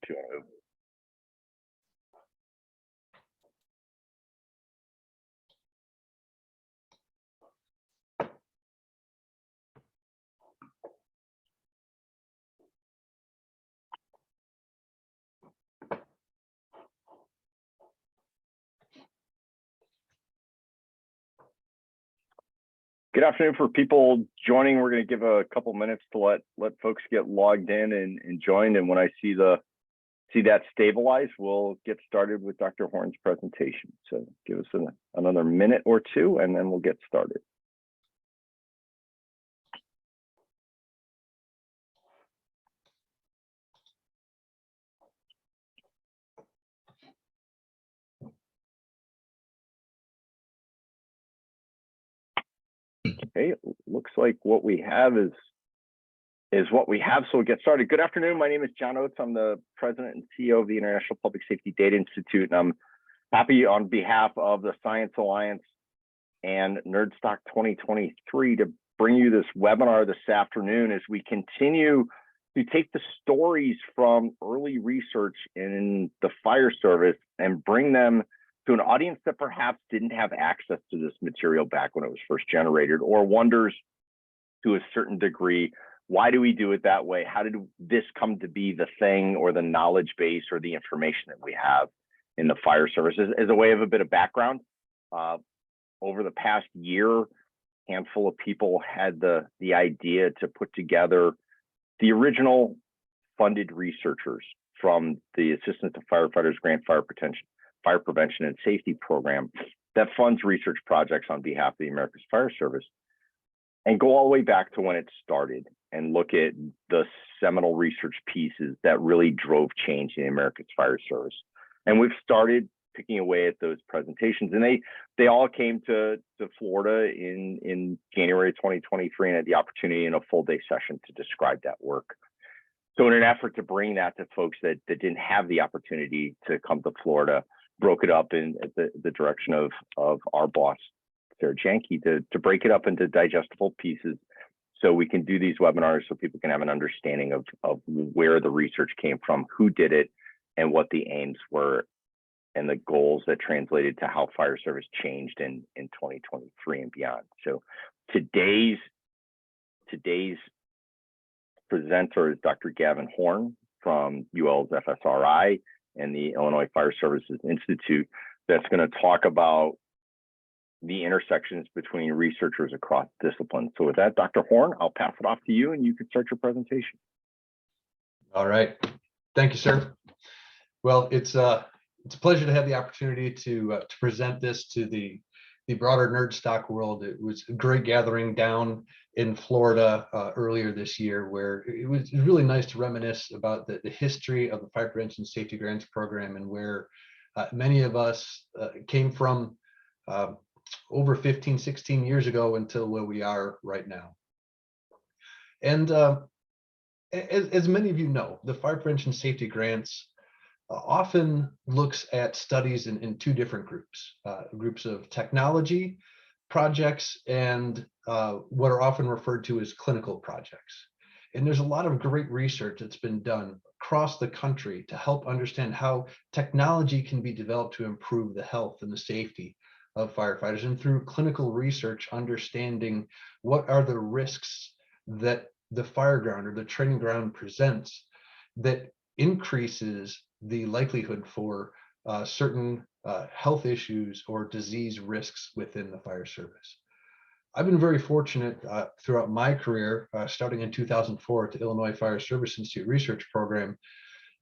Do you want to move? Good afternoon for people joining. We're going to give a couple minutes to let folks get logged in and join. And when I see that stabilize, we'll get started with Dr. Horn's presentation. So give us another minute or two, and then we'll get started. Okay, it looks like what we have is what we have, so we'll get started. Good afternoon, my name is John Oates. I'm the president and CEO of the International Public Safety Data Institute, and I'm happy on behalf of the Science Alliance and Nerdstock 2023 to bring you this webinar this afternoon as we continue to take the stories from early research in the fire service and bring them to an audience that perhaps didn't have access to this material back when it was first generated, or wonders to a certain degree, why do we do it that way? How did this come to be the thing or the knowledge base or the information that we have in the fire service? As a way of a bit of background, over the past year, a handful of people had the idea to put together the original funded researchers from the Assistance to Firefighters Grant Fire Prevention and Safety Program that funds research projects on behalf of the America's Fire Service, and go all the way back to when it started and look at the seminal research pieces that really drove change in America's Fire Service. And we've started picking away at those presentations, and they all came to Florida in January 2023 and had the opportunity in a full day session to describe that work. So in an effort to bring that to folks that didn't have the opportunity to come to Florida, broke it up in the direction of our boss, Sarah Janke, to break it up into digestible pieces so we can do these webinars so people can have an understanding of where the research came from, who did it, and what the aims were and the goals that translated to how fire service changed in 2023 and beyond. So today's presenter is Dr. Gavin Horn from UL's FSRI and the Illinois Fire Services Institute, that's going to talk about the intersections between researchers across disciplines. So with that, Dr. Horn, I'll pass it off to you and you can start your presentation. All right. Thank you, sir. Well, it's a pleasure to have the opportunity to present this to the broader Nerdstock world. It was a great gathering down in Florida earlier this year, where it was really nice to reminisce about the history of the Fire Prevention Safety Grants Program and where many of us came from over 15, 16 years ago until where we are right now. And as many of you know, the Fire Prevention Safety Grants often looks at studies in two different groups of technology projects and what are often referred to as clinical projects. And there's a lot of great research that's been done across the country to help understand how technology can be developed to improve the health and the safety of firefighters, and through clinical research, understanding what are the risks that the fire ground or the training ground presents that increases the likelihood for certain health issues or disease risks within the fire service. I've been very fortunate throughout my career, starting in 2004 at the Illinois Fire Service Institute Research Program,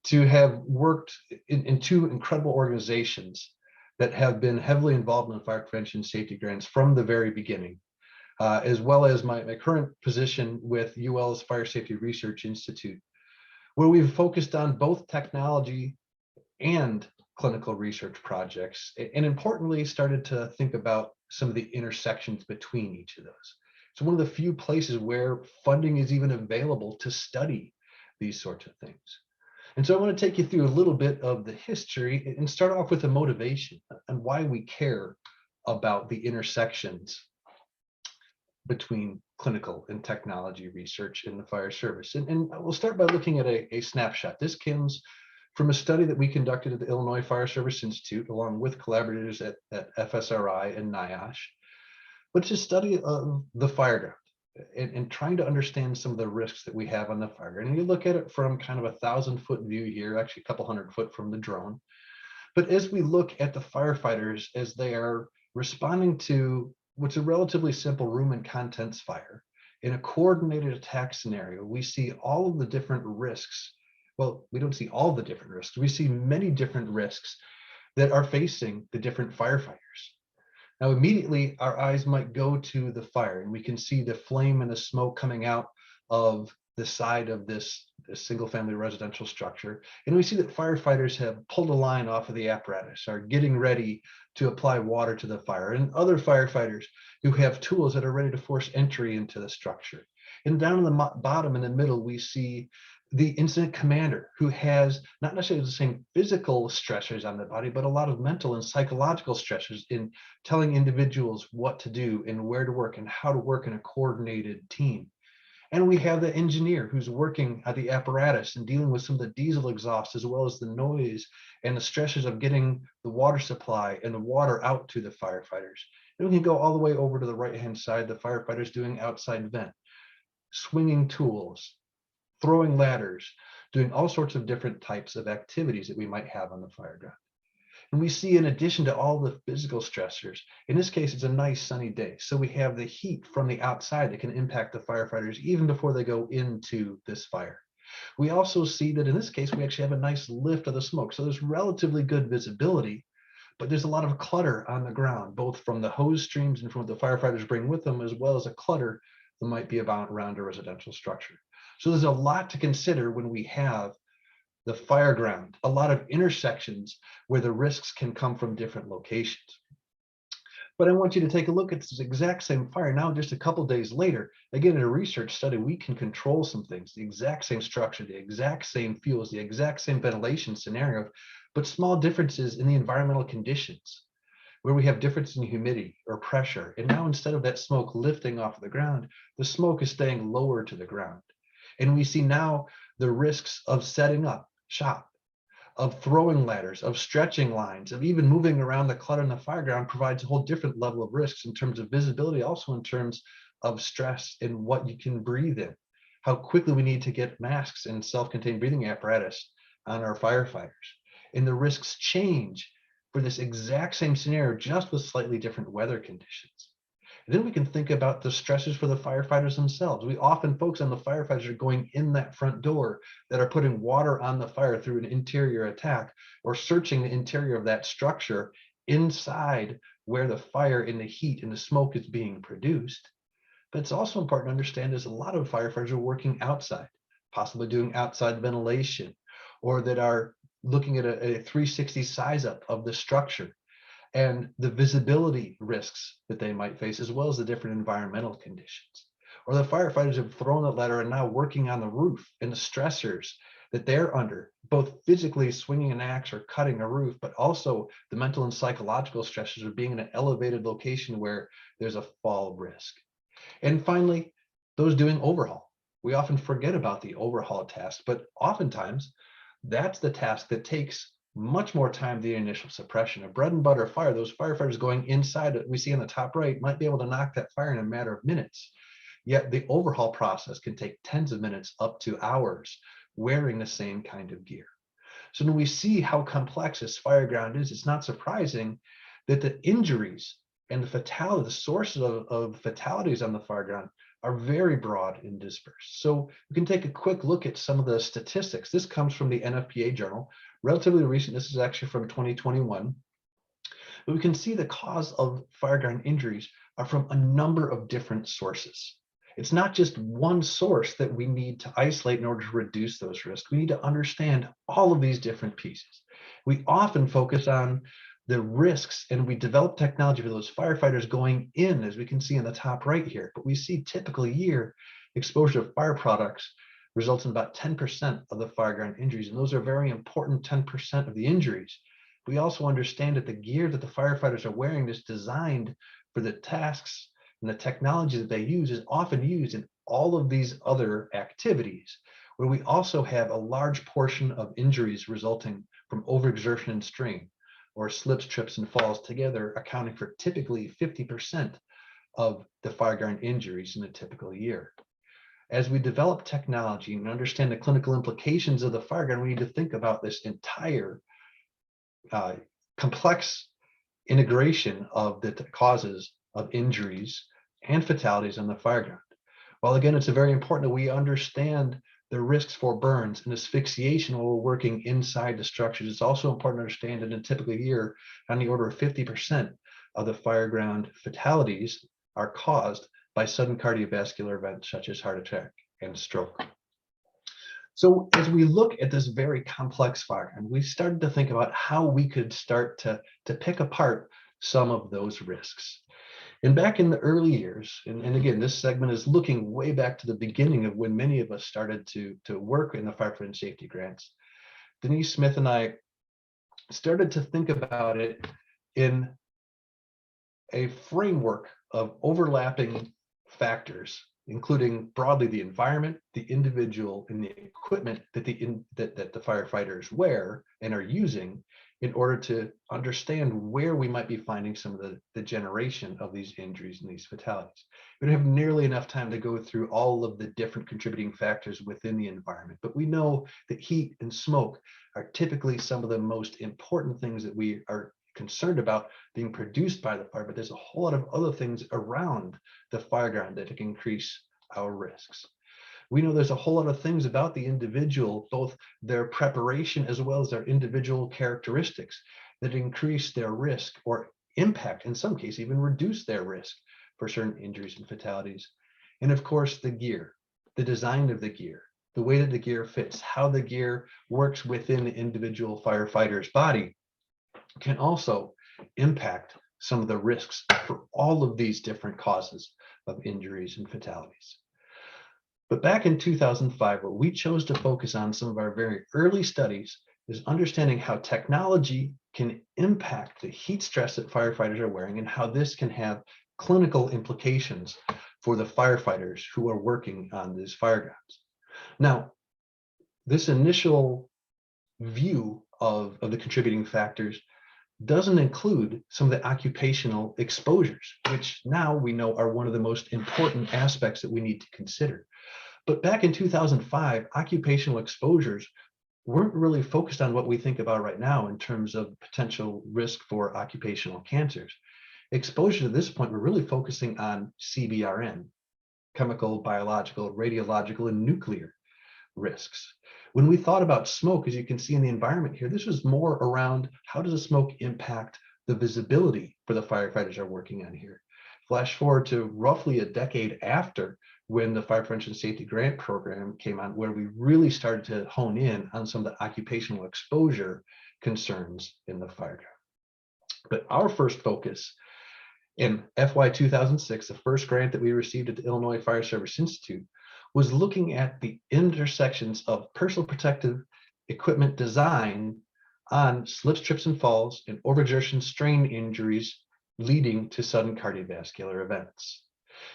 to have worked in two incredible organizations that have been heavily involved in fire prevention safety grants from the very beginning, as well as my current position with UL's Fire Safety Research Institute, where we've focused on both technology and clinical research projects, and importantly, started to think about some of the intersections between each of those. So one of the few places where funding is even available to study these sorts of things. And so I want to take you through a little bit of the history and start off with the motivation and why we care about the intersections between clinical and technology research in the fire service. And we'll start by looking at a snapshot. This comes from a study that we conducted at the Illinois Fire Service Institute, along with collaborators at FSRI and NIOSH. But it's a study of the fire ground and trying to understand some of the risks that we have on the fire ground. And you look at it from kind of 1,000-foot view here, actually a couple 100-foot from the drone. But as we look at the firefighters as they are responding to what's a relatively simple room and contents fire, in a coordinated attack scenario, we see all of the different risks. Well, we don't see all the different risks. We see many different risks that are facing the different firefighters. Now, immediately, our eyes might go to the fire, and we can see the flame and the smoke coming out of the side of this single-family residential structure. And we see that firefighters have pulled a line off of the apparatus, are getting ready to apply water to the fire, and other firefighters who have tools that are ready to force entry into the structure. And down in the bottom in the middle, we see the incident commander, who has not necessarily the same physical stressors on the body, but a lot of mental and psychological stressors in telling individuals what to do and where to work and how to work in a coordinated team. And we have the engineer who's working at the apparatus and dealing with some of the diesel exhaust, as well as the noise and the stresses of getting the water supply and the water out to the firefighters. And we can go all the way over to the right-hand side, the firefighters doing outside vent, swinging tools, throwing ladders, doing all sorts of different types of activities that we might have on the fire ground. And we see, in addition to all the physical stressors, in this case, it's a nice sunny day. So we have the heat from the outside that can impact the firefighters even before they go into this fire. We also see that in this case, we actually have a nice lift of the smoke. So there's relatively good visibility, but there's a lot of clutter on the ground, both from the hose streams and from what the firefighters bring with them, as well as a clutter that might be about around a residential structure. So there's a lot to consider when we have the fire ground, a lot of intersections where the risks can come from different locations. But I want you to take a look at this exact same fire now, just a couple days later. Again, in a research study, we can control some things, the exact same structure, the exact same fuels, the exact same ventilation scenario, but small differences in the environmental conditions, where we have difference in humidity or pressure. And now, instead of that smoke lifting off the ground, the smoke is staying lower to the ground. And we see now the risks of setting up shop, of throwing ladders, of stretching lines, of even moving around the clutter in the fire ground provides a whole different level of risks in terms of visibility, also in terms of stress and what you can breathe in, how quickly we need to get masks and self-contained breathing apparatus on our firefighters. And the risks change for this exact same scenario, just with slightly different weather conditions. And then we can think about the stresses for the firefighters themselves. We often focus on the firefighters are going in that front door, that are putting water on the fire through an interior attack, or searching the interior of that structure inside where the fire and the heat and the smoke is being produced. But it's also important to understand there's a lot of firefighters are working outside, possibly doing outside ventilation, or that are looking at a 360 size up of the structure and the visibility risks that they might face, as well as the different environmental conditions. Or the firefighters have thrown the ladder and now working on the roof and the stressors that they're under, both physically swinging an axe or cutting a roof, but also the mental and psychological stressors of being in an elevated location where there's a fall risk. And finally, those doing overhaul. We often forget about the overhaul task, but oftentimes that's the task that takes much more time than the initial suppression. A bread and butter fire, those firefighters going inside that we see on the top right might be able to knock that fire in a matter of minutes. Yet the overhaul process can take tens of minutes up to hours wearing the same kind of gear. So when we see how complex this fire ground is, it's not surprising that the injuries and the fatality, the sources of fatalities on the fire ground are very broad and dispersed. So we can take a quick look at some of the statistics. This comes from the NFPA journal, relatively recent. This is actually from 2021. But we can see the cause of fire ground injuries are from a number of different sources. It's not just one source that we need to isolate in order to reduce those risks. We need to understand all of these different pieces. We often focus on the risks, and we develop technology for those firefighters going in, as we can see in the top right here. But we see typical year exposure to fire products results in about 10% of the fire ground injuries. And those are very important 10% of the injuries. We also understand that the gear that the firefighters are wearing is designed for the tasks, and the technology that they use is often used in all of these other activities, where we also have a large portion of injuries resulting from overexertion and strain, or slips, trips, and falls together, accounting for typically 50% of the fireground injuries in a typical year. As we develop technology and understand the clinical implications of the fireground, we need to think about this entire complex integration of the causes of injuries and fatalities on the fireground. While again, it's very important that we understand the risks for burns and asphyxiation while we're working inside the structures. It's also important to understand that in a typical year, on the order of 50% of the fireground fatalities are caused by sudden cardiovascular events such as heart attack and stroke. So as we look at this very complex fireground, we started to think about how we could start to pick apart some of those risks. And back in the early years, and again, this segment is looking way back to the beginning of when many of us started to work in the firefighting safety grants, Denise Smith and I started to think about it in a framework of overlapping factors, including broadly the environment, the individual, and the equipment that the firefighters wear and are using in order to understand where we might be finding some of the generation of these injuries and these fatalities. We don't have nearly enough time to go through all of the different contributing factors within the environment, but we know that heat and smoke are typically some of the most important things that we are concerned about being produced by the fire, but there's a whole lot of other things around the fireground that can increase our risks. We know there's a whole lot of things about the individual, both their preparation as well as their individual characteristics, that increase their risk or impact, in some cases, even reduce their risk for certain injuries and fatalities. And of course, the gear, the design of the gear, the way that the gear fits, how the gear works within the individual firefighter's body can also impact some of the risks for all of these different causes of injuries and fatalities. But back in 2005, what we chose to focus on, some of our very early studies, is understanding how technology can impact the heat stress that firefighters are wearing and how this can have clinical implications for the firefighters who are working on these firegrounds. Now, this initial view of the contributing factors doesn't include some of the occupational exposures, which now we know are one of the most important aspects that we need to consider. But back in 2005, occupational exposures weren't really focused on what we think about right now in terms of potential risk for occupational cancers. Exposure to this point, we're really focusing on CBRN, chemical, biological, radiological, and nuclear risks. When we thought about smoke, as you can see in the environment here, this was more around how does the smoke impact the visibility for the firefighters are working on here. Flash forward to roughly a decade after when the Fire Prevention Safety Grant Program came on, where we really started to hone in on some of the occupational exposure concerns in the fireground. But our first focus in FY 2006, the first grant that we received at the Illinois Fire Service Institute, was looking at the intersections of personal protective equipment design on slips, trips, and falls and overexertion strain injuries leading to sudden cardiovascular events.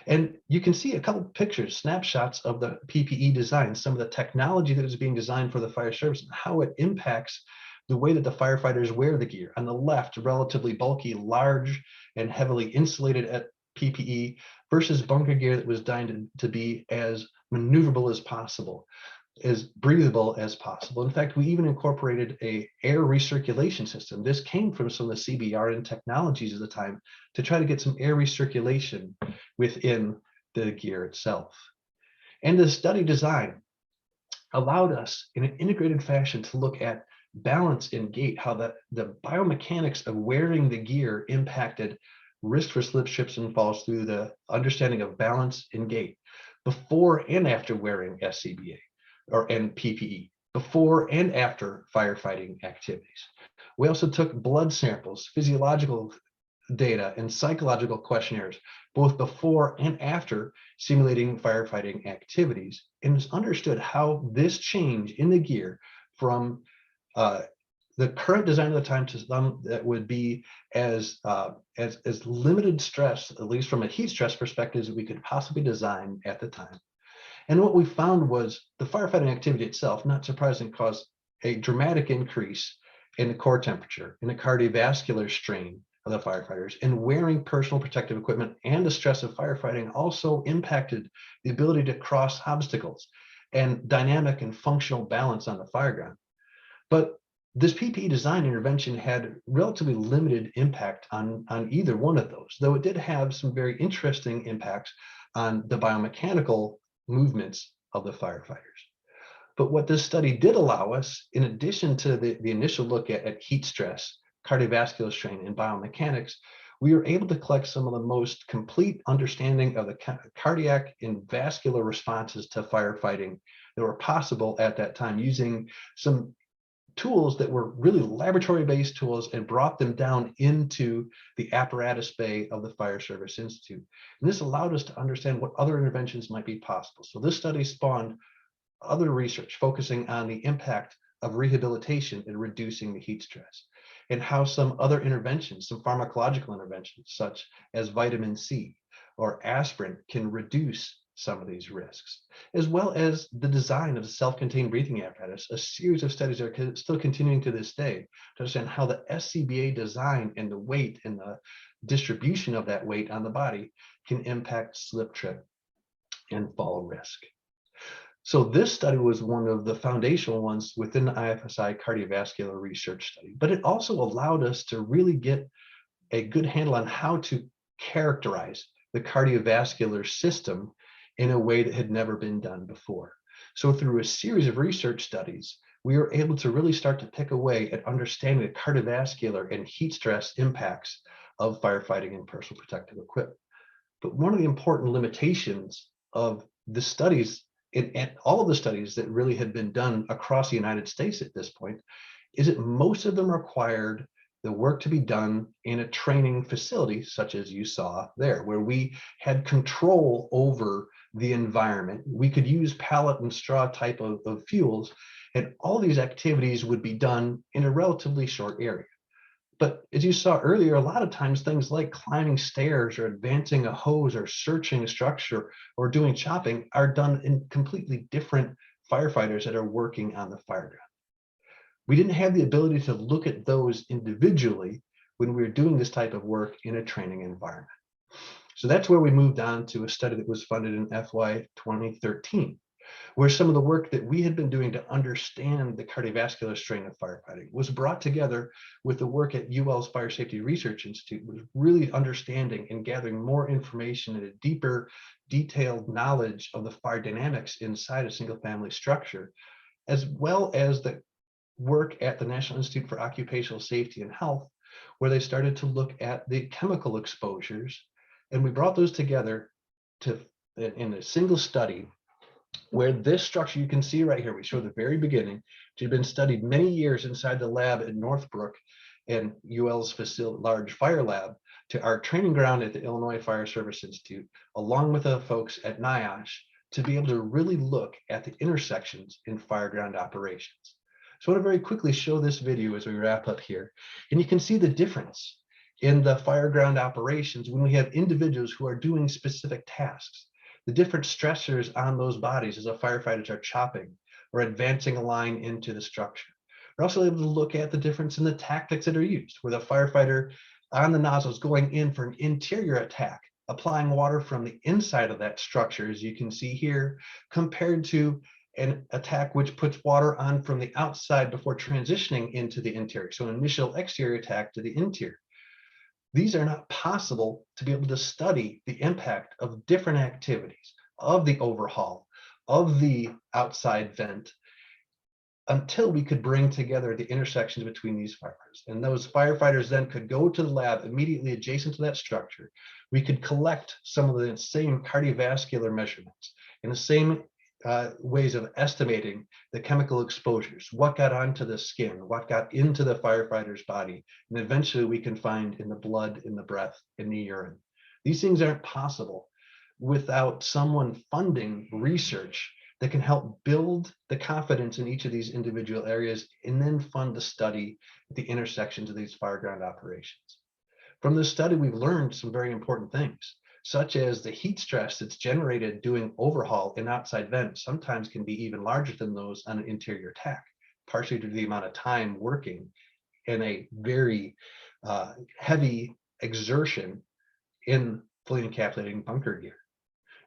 And you can see a couple of pictures, snapshots of the PPE design, some of the technology that is being designed for the fire service and how it impacts the way that the firefighters wear the gear. On the left, relatively bulky, large, and heavily insulated PPE versus bunker gear that was designed to be as maneuverable as possible, as breathable as possible. In fact, we even incorporated an air recirculation system. This came from some of the CBRN technologies at the time to try to get some air recirculation within the gear itself. And the study design allowed us in an integrated fashion to look at balance in gait, how the biomechanics of wearing the gear impacted risk for slips, trips, and falls through the understanding of balance in gait before and after wearing SCBA and PPE, before and after firefighting activities. We also took blood samples, physiological data, and psychological questionnaires, both before and after simulating firefighting activities, and understood how this change in the gear from the current design of the time to some that would be as limited stress, at least from a heat stress perspective, as we could possibly design at the time. And what we found was the firefighting activity itself, not surprising, caused a dramatic increase in the core temperature, in the cardiovascular strain of the firefighters, and wearing personal protective equipment and the stress of firefighting also impacted the ability to cross obstacles and dynamic and functional balance on the fire ground. But this PPE design intervention had relatively limited impact on either one of those, though it did have some very interesting impacts on the biomechanical movements of the firefighters. But what this study did allow us, in addition to the initial look at heat stress, cardiovascular strain, and biomechanics, we were able to collect some of the most complete understanding of the cardiac and vascular responses to firefighting that were possible at that time, using some tools that were really laboratory-based tools, and brought them down into the apparatus bay of the Fire Service Institute. And this allowed us to understand what other interventions might be possible. So this study spawned other research focusing on the impact of rehabilitation in reducing the heat stress, and how some other interventions, some pharmacological interventions, such as vitamin C or aspirin, can reduce some of these risks, as well as the design of the self-contained breathing apparatus. A series of studies are still continuing to this day to understand how the SCBA design and the weight and the distribution of that weight on the body can impact slip, trip, and fall risk. So this study was one of the foundational ones within the IFSI cardiovascular research study, but it also allowed us to really get a good handle on how to characterize the cardiovascular system in a way that had never been done before. So through a series of research studies, we were able to really start to pick away at understanding the cardiovascular and heat stress impacts of firefighting and personal protective equipment. But one of the important limitations of the studies, and all of the studies that really had been done across the United States at this point, is that most of them required the work to be done in a training facility, such as you saw there, where we had control over the environment. We could use pellet and straw type of fuels, and all these activities would be done in a relatively short area. But as you saw earlier, a lot of times things like climbing stairs or advancing a hose or searching a structure or doing chopping are done in completely different firefighters that are working on the fire ground. We didn't have the ability to look at those individually when we were doing this type of work in a training environment. So that's where we moved on to a study that was funded in FY 2013, where some of the work that we had been doing to understand the cardiovascular strain of firefighting was brought together with the work at UL's Fire Safety Research Institute, was really understanding and gathering more information and a deeper, detailed knowledge of the fire dynamics inside a single family structure, as well as the work at the National Institute for Occupational Safety and Health, where they started to look at the chemical exposures. And we brought those together in a single study, where this structure you can see right here, we show the very beginning, which had been studied many years inside the lab at Northbrook and UL's large fire lab, to our training ground at the Illinois Fire Service Institute, along with the folks at NIOSH, to be able to really look at the intersections in fireground operations. So I want to very quickly show this video as we wrap up here. And you can see the difference in the fireground operations when we have individuals who are doing specific tasks, the different stressors on those bodies as the firefighters are chopping or advancing a line into the structure. We're also able to look at the difference in the tactics that are used, where the firefighter on the nozzle is going in for an interior attack, applying water from the inside of that structure, as you can see here, compared to an attack which puts water on from the outside before transitioning into the interior. So an initial exterior attack to the interior. These are not possible to be able to study the impact of different activities, of the overhaul, of the outside vent, until we could bring together the intersections between these firefighters. And those firefighters then could go to the lab immediately adjacent to that structure. We could collect some of the same cardiovascular measurements in the same ways of estimating the chemical exposures, what got onto the skin, what got into the firefighter's body, and eventually we can find in the blood, in the breath, in the urine. These things aren't possible without someone funding research that can help build the confidence in each of these individual areas, and then fund the study at the intersections of these fireground operations. From this study, we've learned some very important things. such as the heat stress that's generated doing overhaul in outside vents, sometimes can be even larger than those on an interior tack, partially due to the amount of time working in a very heavy exertion in fully encapsulating bunker gear.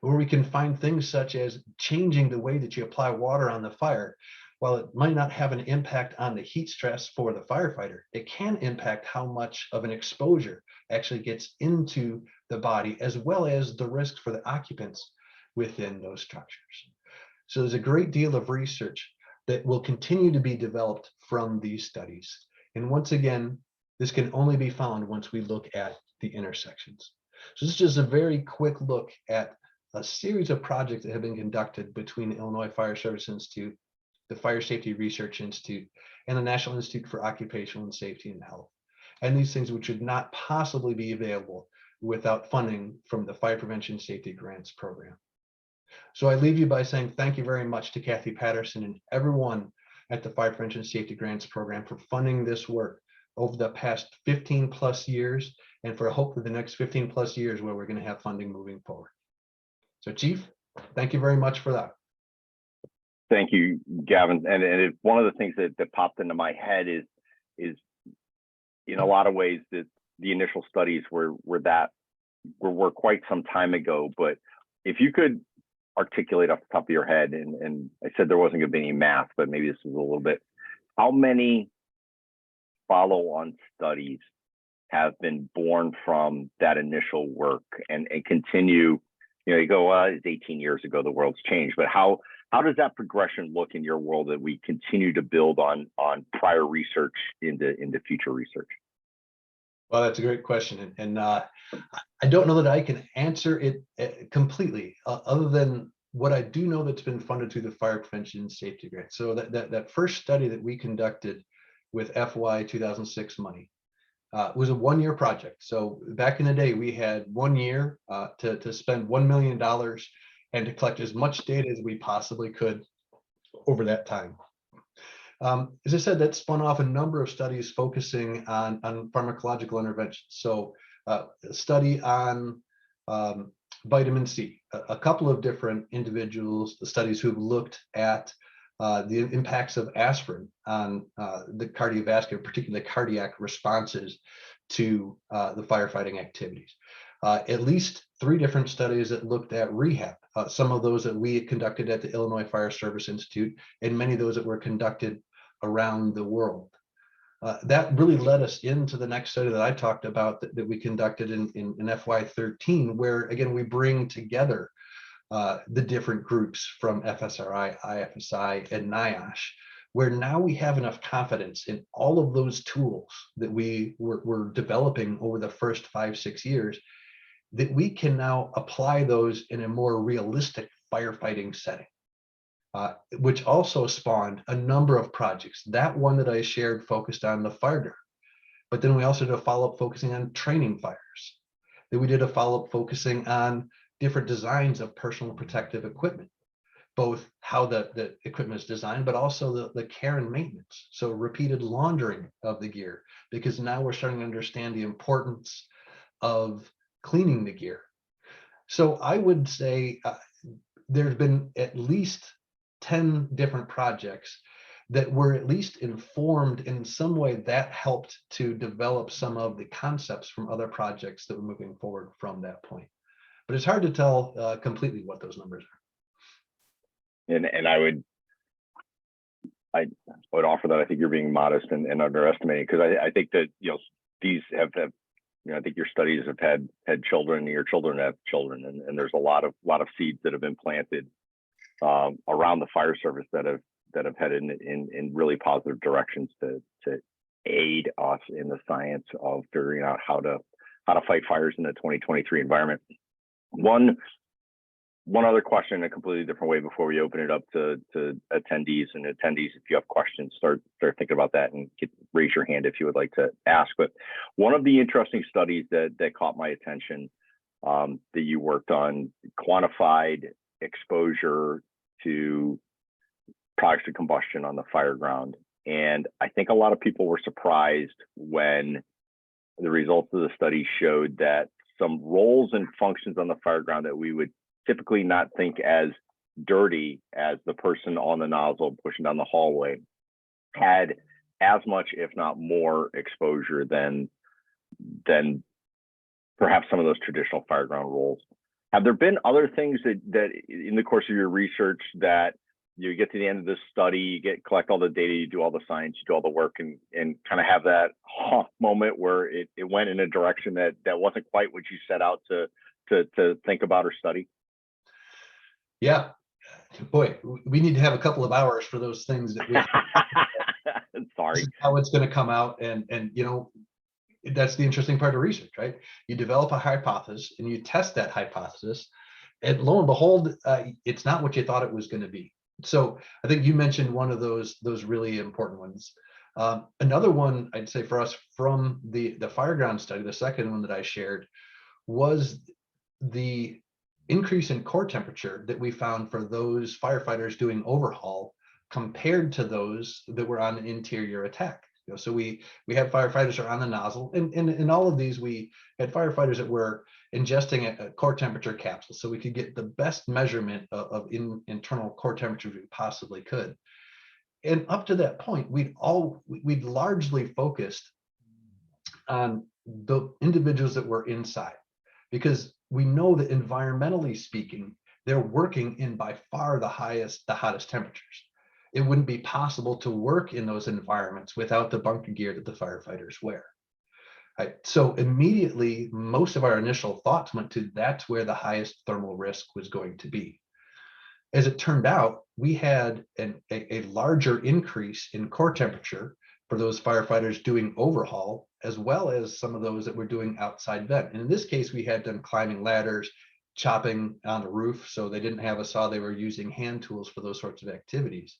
Where we can find things such as changing the way that you apply water on the fire. While it might not have an impact on the heat stress for the firefighter, it can impact how much of an exposure actually gets into the body, as well as the risks for the occupants within those structures. So there's a great deal of research that will continue to be developed from these studies. And once again, this can only be found once we look at the intersections. So this is just a very quick look at a series of projects that have been conducted between the Illinois Fire Service Institute, the Fire Safety Research Institute, and the National Institute for Occupational Safety and Health. And these things which would not possibly be available without funding from the Fire Prevention Safety Grants Program. So I leave you by saying thank you very much to Kathy Patterson and everyone at the Fire Prevention Safety Grants Program for funding this work over the past 15 plus years, and for hope for the next 15 plus years where we're going to have funding moving forward. So Chief, thank you very much for that. Thank you, Gavin. And one of the things that popped into my head is in a lot of ways that the initial studies were quite some time ago. But if you could articulate off the top of your head, and I said there wasn't going to be any math, but maybe this is a little bit, how many follow-on studies have been born from that initial work and continue? You know, you go, it's 18 years ago, the world's changed, but how does that progression look in your world that we continue to build on prior research into future research? Well, that's a great question. And I don't know that I can answer it completely, other than what I do know that's been funded through the Fire Prevention and Safety Grant. So that first study that we conducted with FY 2006 money was a one-year project. So back in the day, we had 1 year to spend $1 million and to collect as much data as we possibly could over that time. As I said, that spun off a number of studies focusing on pharmacological interventions. So a study on vitamin C, a couple of different individuals, the studies who've looked at the impacts of aspirin on the cardiovascular, particularly cardiac responses to the firefighting activities. At least 3 different studies that looked at rehab, some of those that we conducted at the Illinois Fire Service Institute, and many of those that were conducted around the world. That really led us into the next study that I talked about that we conducted in FY13, where again, we bring together the different groups from FSRI, IFSI, and NIOSH, where now we have enough confidence in all of those tools that we were developing over the first 5-6 years, that we can now apply those in a more realistic firefighting setting, which also spawned a number of projects. That one that I shared focused on the fire guard, but then we also did a follow-up focusing on training fires. Then we did a follow-up focusing on different designs of personal protective equipment, both how the equipment is designed, but also the care and maintenance. So repeated laundering of the gear, because now we're starting to understand the importance of cleaning the gear. So I would say there's been at least 10 different projects that were at least informed in some way that helped to develop some of the concepts from other projects that were moving forward from that point. But it's hard to tell completely what those numbers are. And I would offer that I think you're being modest and underestimating, because I think that these have I think your studies have had children, and your children have children, and there's a lot of seeds that have been planted around the fire service that have headed in really positive directions to aid us in the science of figuring out how to fight fires in the 2023 environment. One other question in a completely different way before we open it up to attendees. And attendees, if you have questions, start thinking about that and raise your hand if you would like to ask. But one of the interesting studies that caught my attention that you worked on quantified exposure to products of combustion on the fire ground. And I think a lot of people were surprised when the results of the study showed that some roles and functions on the fire ground that we would typically not think as dirty as the person on the nozzle pushing down the hallway had as much, if not more, exposure than perhaps some of those traditional fire ground roles. Have there been other things that in the course of your research that you get to the end of this study, you collect all the data, you do all the science, you do all the work, and kind of have that moment where it went in a direction that wasn't quite what you set out to think about or study? Yeah, boy, we need to have a couple of hours for those things that we Sorry. This is how it's going to come out, and that's the interesting part of research, right? You develop a hypothesis and you test that hypothesis, and lo and behold, it's not what you thought it was going to be. So I think you mentioned one of those really important ones. Another one I'd say for us from the fireground study, the second one that I shared, was the increase in core temperature that we found for those firefighters doing overhaul compared to those that were on interior attack. So we had firefighters that are on the nozzle, and in all of these, we had firefighters that were ingesting a core temperature capsule, so we could get the best measurement of internal core temperature we possibly could. And up to that point, we'd largely focused on the individuals that were inside, because we know that environmentally speaking, they're working in by far the hottest temperatures. It wouldn't be possible to work in those environments without the bunker gear that the firefighters wear. Right? So immediately, most of our initial thoughts went to that's where the highest thermal risk was going to be. As it turned out, we had a larger increase in core temperature for those firefighters doing overhaul, as well as some of those that were doing outside vent. And in this case, we had them climbing ladders, chopping on the roof, so they didn't have a saw, they were using hand tools for those sorts of activities.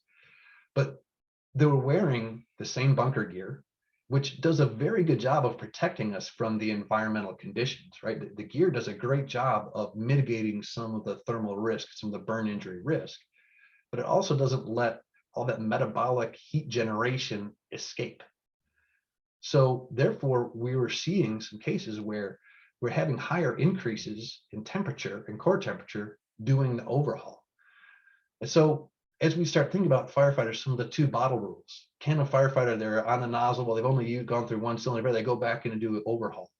But they were wearing the same bunker gear, which does a very good job of protecting us from the environmental conditions, right? The gear does a great job of mitigating some of the thermal risk, some of the burn injury risk, but it also doesn't let all that metabolic heat generation escape. So therefore, we were seeing some cases where we're having higher increases in temperature and core temperature doing the overhaul. And so as we start thinking about firefighters, some of the two bottle rules. Can a firefighter, they're on the nozzle, well, they've only gone through one cylinder, they go back in and do an overhaul.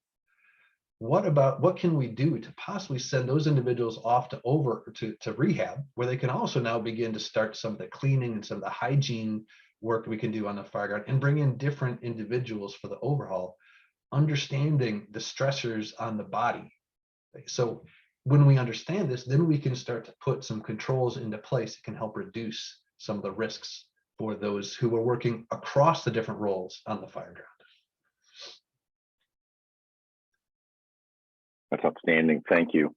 What can we do to possibly send those individuals off to rehab, where they can also now begin to start some of the cleaning and some of the hygiene work we can do on the fire ground, and bring in different individuals for the overhaul, understanding the stressors on the body. So when we understand this, then we can start to put some controls into place that can help reduce some of the risks for those who are working across the different roles on the fire ground. That's outstanding. Thank you.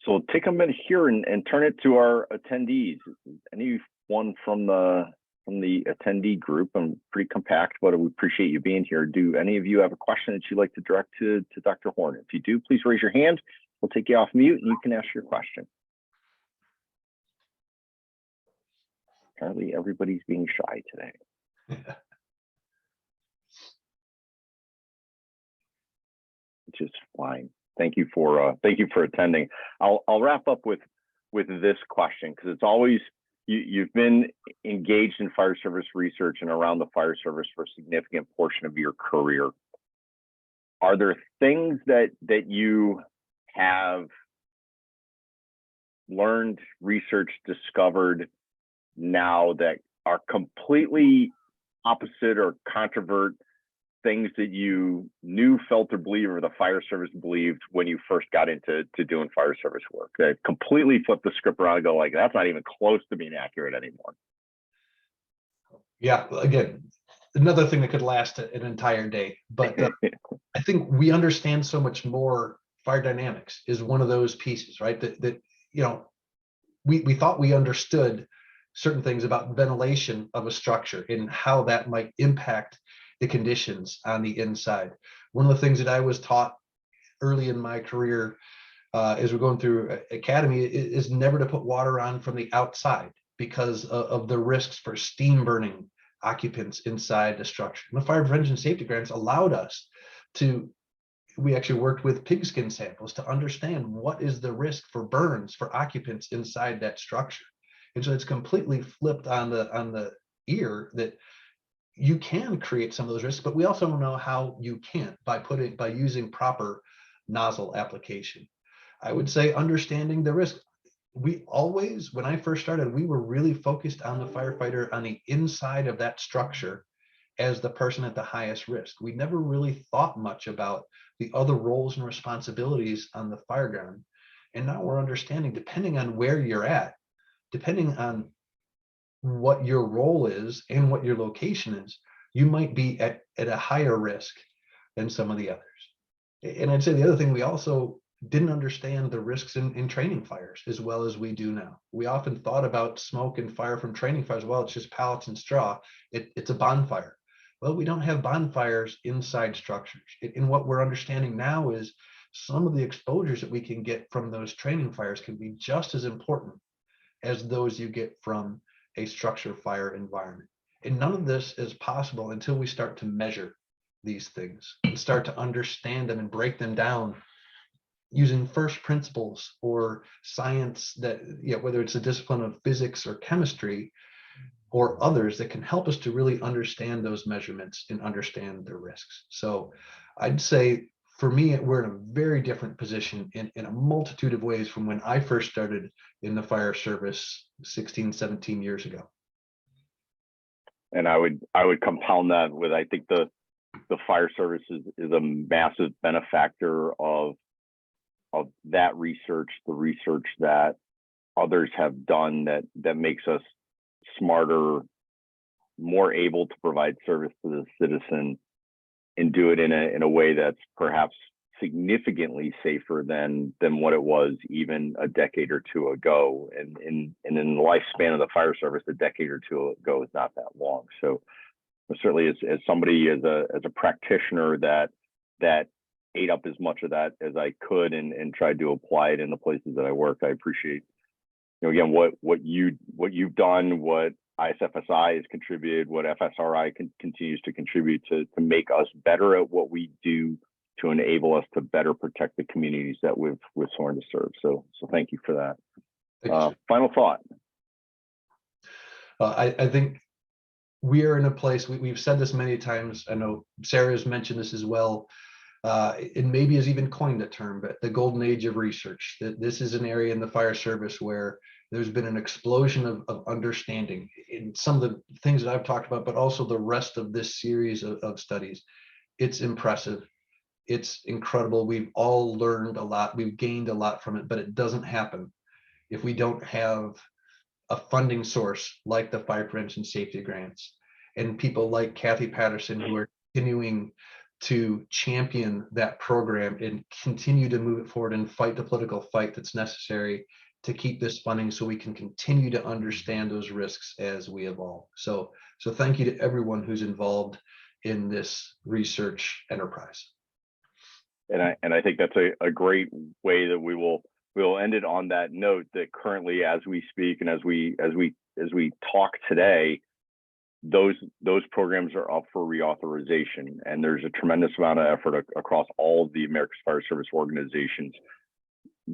So we'll take a minute here and turn it to our attendees. Anyone from the attendee group? I'm pretty compact, but we appreciate you being here. Do any of you have a question that you'd like to direct to Dr. Horn? If you do, please raise your hand. We'll take you off mute and you can ask your question. Apparently everybody's being shy today. Which is fine. Thank you for attending. I'll wrap up with this question, because it's always, you've been engaged in fire service research and around the fire service for a significant portion of your career. Are there things that you have learned, researched, discovered now that are completely opposite or controvert things that you knew, felt, or believed, or the fire service believed when you first got into doing fire service work, that completely flip the script around and go like, that's not even close to being accurate anymore? Yeah, again, another thing that could last an entire day, but I think we understand so much more. Fire dynamics is one of those pieces, right? That we thought we understood certain things about ventilation of a structure and how that might impact the conditions on the inside. One of the things that I was taught early in my career, as we're going through academy, is never to put water on from the outside because of the risks for steam burning occupants inside the structure. And the fire prevention safety grants allowed us to we actually worked with pigskin samples to understand what is the risk for burns for occupants inside that structure. And so it's completely flipped on the ear that you can create some of those risks, but we also know how you can't by using proper nozzle application. I would say understanding the risk. We always, when I first started, we were really focused on the firefighter on the inside of that structure as the person at the highest risk. We never really thought much about the other roles and responsibilities on the fire ground. And now we're understanding, depending on where you're at, depending on what your role is and what your location is, you might be at a higher risk than some of the others. And I'd say the other thing, we also didn't understand the risks in training fires as well as we do now. We often thought about smoke and fire from training fires. Well, it's just pallets and straw. It's a bonfire. Well, we don't have bonfires inside structures. And what we're understanding now is some of the exposures that we can get from those training fires can be just as important as those you get from a structure fire environment. And none of this is possible until we start to measure these things and start to understand them and break them down using first principles or science that, whether it's a discipline of physics or chemistry or others that can help us to really understand those measurements and understand their risks. So I'd say for me, we're in a very different position in a multitude of ways from when I first started in the fire service 16, 17 years ago. And I would compound that with, I think the fire service is a massive benefactor of that research, the research that others have done that makes us smarter, more able to provide service to the citizen and do it in a way that's perhaps significantly safer than what it was even a decade or two ago. And in the lifespan of the fire service, a decade or two ago is not that long. So certainly as somebody, as a practitioner that ate up as much of that as I could and tried to apply it in the places that I work, I appreciate, again, what you've done, what ISFSI has contributed, what FSRI continues to contribute to make us better at what we do to enable us to better protect the communities that we've sworn to serve. So thank you for that. Final thought. I think we are in a place, we've said this many times. I know Sarah has mentioned this as well. And maybe has even coined the term, but the golden age of research. This is an area in the fire service where there's been an explosion of understanding in some of the things that I've talked about, but also the rest of this series of studies. It's impressive. It's incredible. We've all learned a lot. We've gained a lot from it, but it doesn't happen if we don't have a funding source like the fire prevention safety grants and people like Kathy Patterson who are continuing to champion that program and continue to move it forward and fight the political fight that's necessary to keep this funding so we can continue to understand those risks as we evolve. So thank you to everyone who's involved in this research enterprise. And I think that's a great way that we'll end it on that note, that currently as we speak and as we talk today, those programs are up for reauthorization, and there's a tremendous amount of effort across all of the America's Fire Service organizations,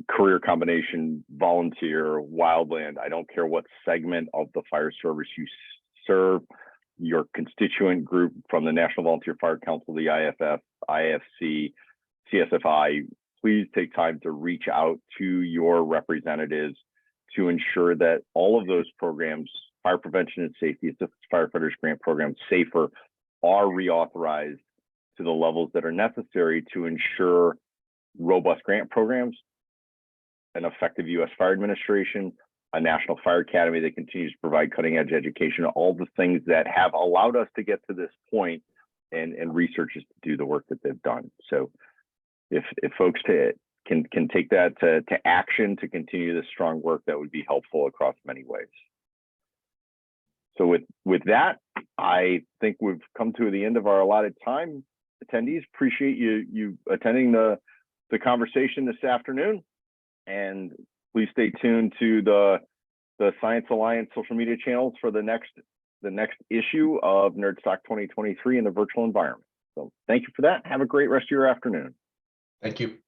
career combination, volunteer, wildland. I don't care what segment of the fire service you serve, your constituent group from the National Volunteer Fire Council, the IFF, IFC, CSFI, please take time to reach out to your representatives to ensure that all of those programs, fire prevention and safety, assistance firefighters grant programs, SAFER, are reauthorized to the levels that are necessary to ensure robust grant programs, an effective U.S. Fire Administration, a National Fire Academy that continues to provide cutting edge education, all the things that have allowed us to get to this point, and researchers to do the work that they've done. So if folks can take that to action to continue this strong work, that would be helpful across many ways. So with that, I think we've come to the end of our allotted time. Attendees, appreciate you attending the conversation this afternoon, and please stay tuned to the Science Alliance social media channels for the next issue of Nerdstock 2023 in the virtual environment. So thank you for that. Have a great rest of your afternoon. Thank you.